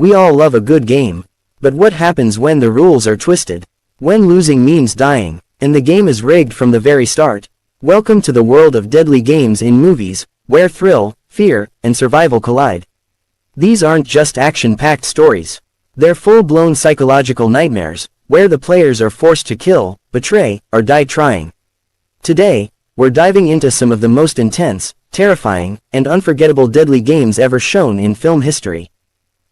We all love a good game. But what happens when the rules are twisted? When losing means dying, and the game is rigged from the very start? Welcome to the world of deadly games in movies, where thrill, fear, and survival collide. These aren't just action-packed stories. They're full-blown psychological nightmares, where the players are forced to kill, betray, or die trying. Today, we're diving into some of the most intense, terrifying, and unforgettable deadly games ever shown in film history.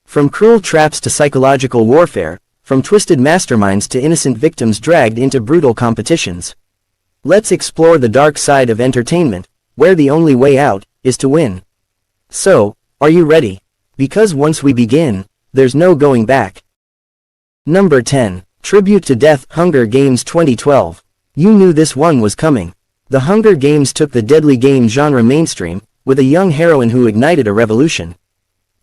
From cruel traps to psychological warfare, from twisted masterminds to innocent victims dragged into brutal competitions. Let's explore the dark side of entertainment, where the only way out is to win. So, are you ready? Because once we begin, there's no going back. Number 10. Tribute to Death, Hunger Games 2012. You knew this one was coming. The Hunger Games took the deadly game genre mainstream, with a young heroine who ignited a revolution.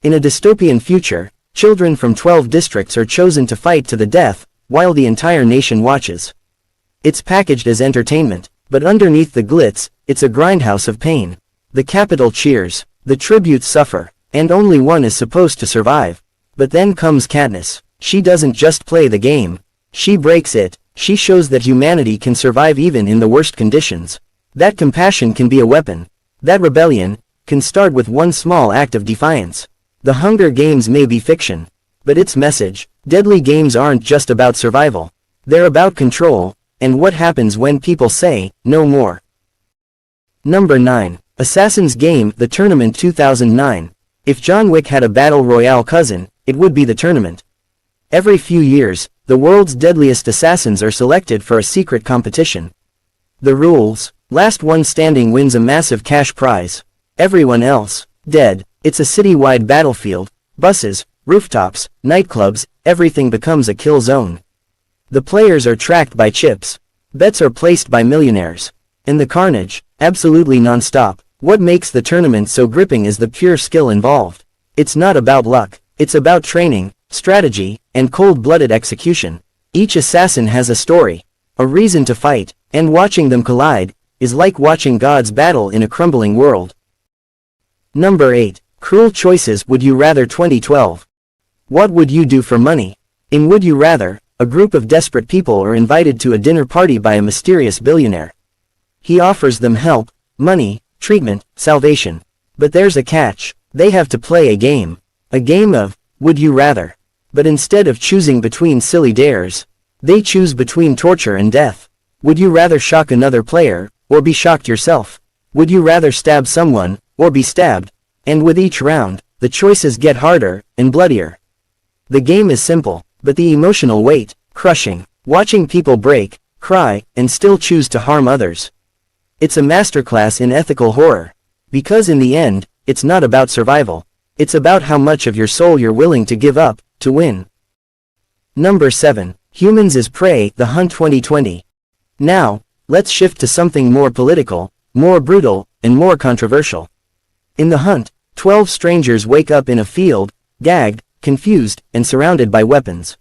In a dystopian future, children from 12 districts are chosen to fight to the death, while the entire nation watches. It's packaged as entertainment, but underneath the glitz, it's a grindhouse of pain. The Capitol cheers, the tributes suffer, and only one is supposed to survive. But then comes Katniss. She doesn't just play the game. She breaks it. She shows that humanity can survive even in the worst conditions. That compassion can be a weapon. That rebellion can start with one small act of defiance. The Hunger Games may be fiction, but its message, deadly games aren't just about survival. They're about control, and what happens when people say, no more. Number 9. Assassin's Game, The Tournament 2009. If John Wick had a battle royale cousin, it would be The Tournament. Every few years, the world's deadliest assassins are selected for a secret competition. The rules: last one standing wins a massive cash prize. Everyone else, dead. It's a city-wide battlefield, buses, rooftops, nightclubs, everything becomes a kill zone. The players are tracked by chips. Bets are placed by millionaires. And the carnage, absolutely non-stop. What makes the tournament so gripping is the pure skill involved. It's not about luck. It's about training, strategy, and cold-blooded execution. Each assassin has a story, a reason to fight, and watching them collide is like watching gods battle in a crumbling world. Number 8. Cruel Choices, Would You Rather 2012. What would you do for money? In Would You Rather, a group of desperate people are invited to a dinner party by a mysterious billionaire. He offers them help, money, treatment, salvation. But there's a catch. They have to play a game. A game of Would You Rather. But instead of choosing between silly dares, they choose between torture and death. Would you rather shock another player, or be shocked yourself? Would you rather stab someone, or be stabbed? And with each round, the choices get harder and bloodier. The game is simple, but the emotional weight, crushing. Watching people break, cry, and still choose to harm others. It's a masterclass in ethical horror. Because in the end, it's not about survival. It's about how much of your soul you're willing to give up to win. Number 7. Humans as Prey, The Hunt 2020. Now, let's shift to something more political, more brutal, and more controversial. In The Hunt, 12 strangers wake up in a field, gagged, confused, and surrounded by weapons.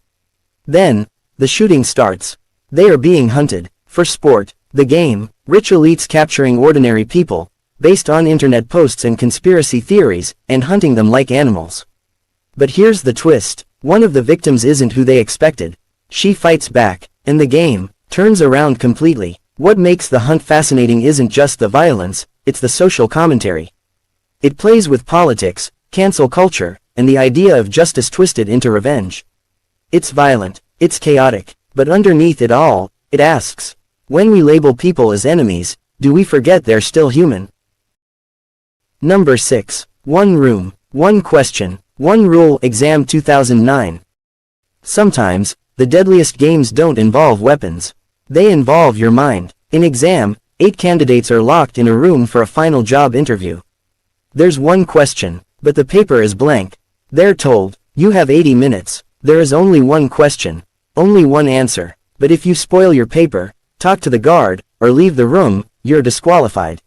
Then, the shooting starts. They are being hunted. For sport, the game, rich elites capturing ordinary people, based on internet posts and conspiracy theories, and hunting them like animals. But here's the twist. One of the victims isn't who they expected. She fights back, and the game turns around completely. What makes The Hunt fascinating isn't just the violence, it's the social commentary. It plays with politics, cancel culture, and the idea of justice twisted into revenge. It's violent, it's chaotic, but underneath it all, it asks, when we label people as enemies, do we forget they're still human? Number 6. One Room, One Question, One Rule, Exam 2009. Sometimes, the deadliest games don't involve weapons. They involve your mind. In Exam, 8 candidates are locked in a room for a final job interview. There's one question, but the paper is blank. They're told, you have 80 minutes. There is only one question, only one answer. But if you spoil your paper, talk to the guard, or leave the room, you're disqualified.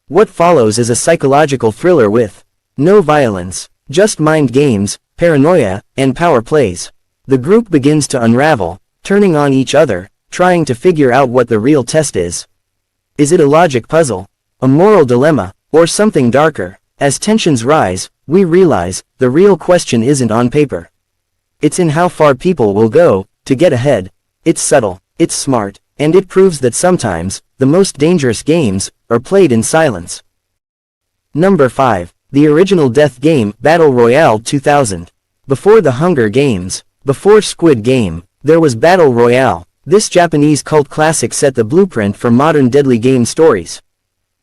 What follows is a psychological thriller with no violence, just mind games, paranoia, and power plays. The group begins to unravel, turning on each other, trying to figure out what the real test is. Is it a logic puzzle, a moral dilemma, or something darker? As tensions rise, we realize the real question isn't on paper. It's in how far people will go to get ahead. It's subtle, it's smart, and it proves that sometimes the most dangerous games are played in silence. Number 5. The original death game, Battle Royale 2000. Before the Hunger Games, before Squid Game, there was Battle Royale. This Japanese cult classic set the blueprint for modern deadly game stories.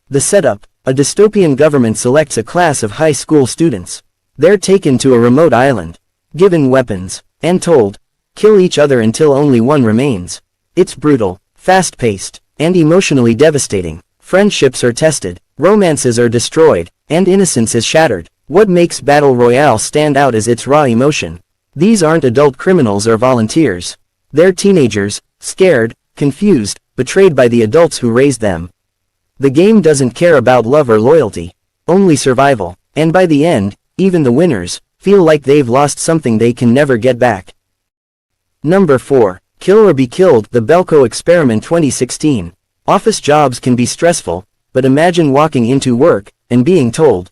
The setup: a dystopian government selects a class of high school students. They're taken to a remote island, given weapons, and told, kill each other until only one remains. It's brutal, fast-paced, and emotionally devastating. Friendships are tested, romances are destroyed, and innocence is shattered. What makes Battle Royale stand out is its raw emotion. These aren't adult criminals or volunteers. They're teenagers, scared, confused, betrayed by the adults who raised them. The game doesn't care about love or loyalty, only survival, and by the end, even the winners feel like they've lost something they can never get back. Number 4. Kill or Be Killed, The Belko Experiment 2016. Office jobs can be stressful, but imagine walking into work and being told,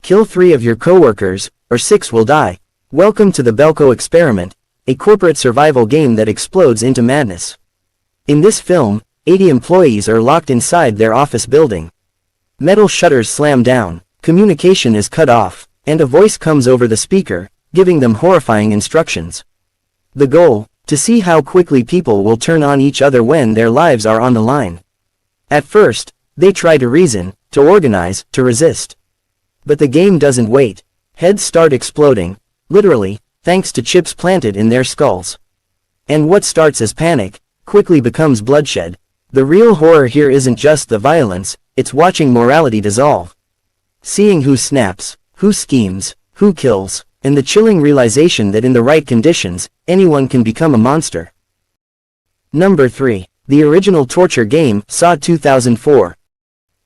kill 3 of your coworkers, or 6 will die. Welcome to the Belko Experiment, a corporate survival game that explodes into madness. In this film, 80 employees are locked inside their office building. Metal shutters slam down, communication is cut off, and a voice comes over the speaker, giving them horrifying instructions. The goal: to see how quickly people will turn on each other when their lives are on the line. At first, they try to reason, to organize, to resist. But the game doesn't wait. Heads start exploding, literally, thanks to chips planted in their skulls. And what starts as panic quickly becomes bloodshed. The real horror here isn't just the violence, it's watching morality dissolve. Seeing who snaps, who schemes, who kills, and the chilling realization that in the right conditions, anyone can become a monster. Number 3. The original torture game, Saw 2004.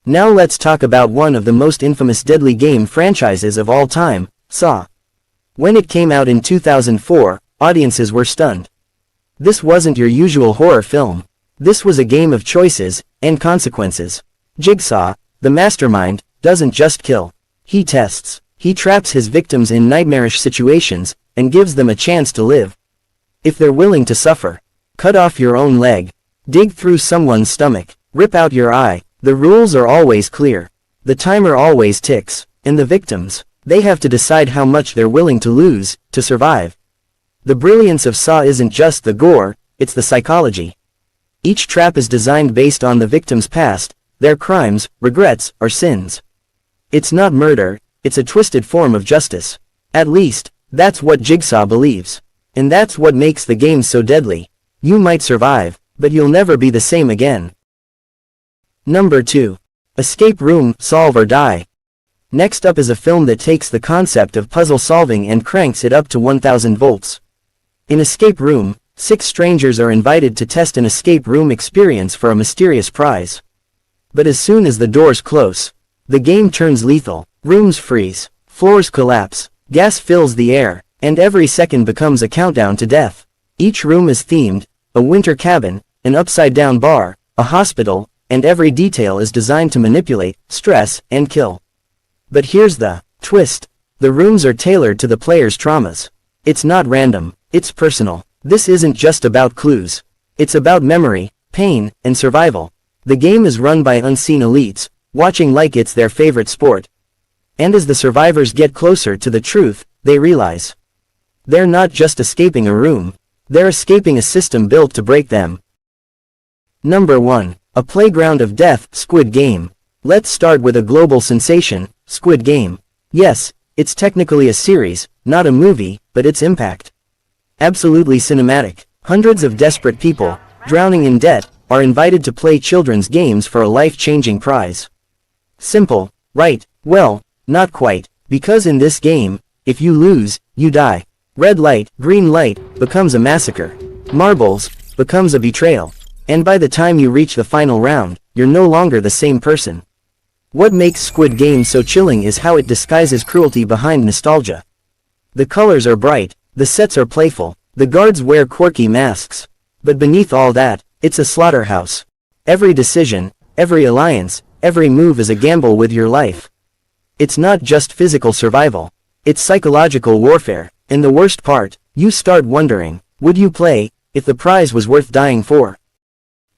Now let's talk about one of the most infamous deadly game franchises of all time, Saw. When it came out in 2004, audiences were stunned. This wasn't your usual horror film. This was a game of choices and consequences. Jigsaw, the mastermind, doesn't just kill. He tests. He traps his victims in nightmarish situations and gives them a chance to live. If they're willing to suffer, cut off your own leg, dig through someone's stomach, rip out your eye. The rules are always clear. The timer always ticks, and the victims, they have to decide how much they're willing to lose to survive. The brilliance of Saw isn't just the gore, it's the psychology. Each trap is designed based on the victim's past, their crimes, regrets, or sins. It's not murder, it's a twisted form of justice. At least, that's what Jigsaw believes. And that's what makes the game so deadly. You might survive, but you'll never be the same again. Number 2. Escape Room, Solve or Die. Next up is a film that takes the concept of puzzle solving and cranks it up to 1000 volts. In Escape Room, 6 strangers are invited to test an escape room experience for a mysterious prize. But as soon as the doors close, the game turns lethal. Rooms freeze, floors collapse, gas fills the air, and every second becomes a countdown to death. Each room is themed: a winter cabin, an upside-down bar, a hospital, and every detail is designed to manipulate, stress, and kill. But here's the twist. The rooms are tailored to the player's traumas. It's not random, it's personal. This isn't just about clues. It's about memory, pain, and survival. The game is run by unseen elites, watching like it's their favorite sport. And as the survivors get closer to the truth, they realize they're not just escaping a room, they're escaping a system built to break them. Number 1. A Playground of Death, Squid Game. Let's start with a global sensation, Squid Game. Yes, it's technically a series, not a movie, but its impact. Absolutely cinematic. Hundreds of desperate people, drowning in debt, are invited to play children's games for a life-changing prize. Simple, right? Well, not quite, because in this game, if you lose, you die. Red light, green light, becomes a massacre. Marbles, becomes a betrayal. And by the time you reach the final round, you're no longer the same person. What makes Squid Game so chilling is how it disguises cruelty behind nostalgia. The colors are bright, the sets are playful, the guards wear quirky masks. But beneath all that, it's a slaughterhouse. Every decision, every alliance, every move is a gamble with your life. It's not just physical survival. It's psychological warfare. And the worst part, You start wondering, would you play, if the prize was worth dying for?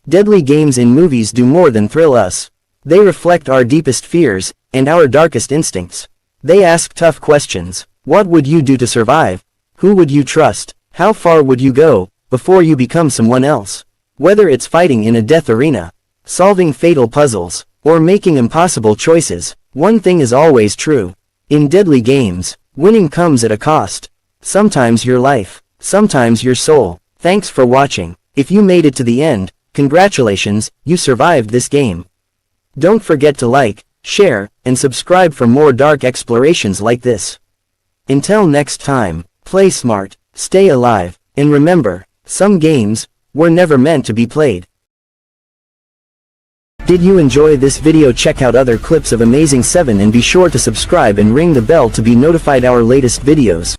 Deadly games in movies do more than thrill us. They reflect our deepest fears, and our darkest instincts. They ask tough questions. What would you do to survive? Who would you trust? How far would you go, before you become someone else? Whether it's fighting in a death arena, solving fatal puzzles, or making impossible choices, one thing is always true. In deadly games, winning comes at a cost. Sometimes your life, sometimes your soul. Thanks for watching. If you made it to the end, congratulations, you survived this game. Don't forget to like, share, and subscribe for more dark explorations like this. Until next time, play smart, stay alive, and remember, some games were never meant to be played. Did you enjoy this video? Check out other clips of Amazing 7 and be sure to subscribe and ring the bell to be notified our latest videos.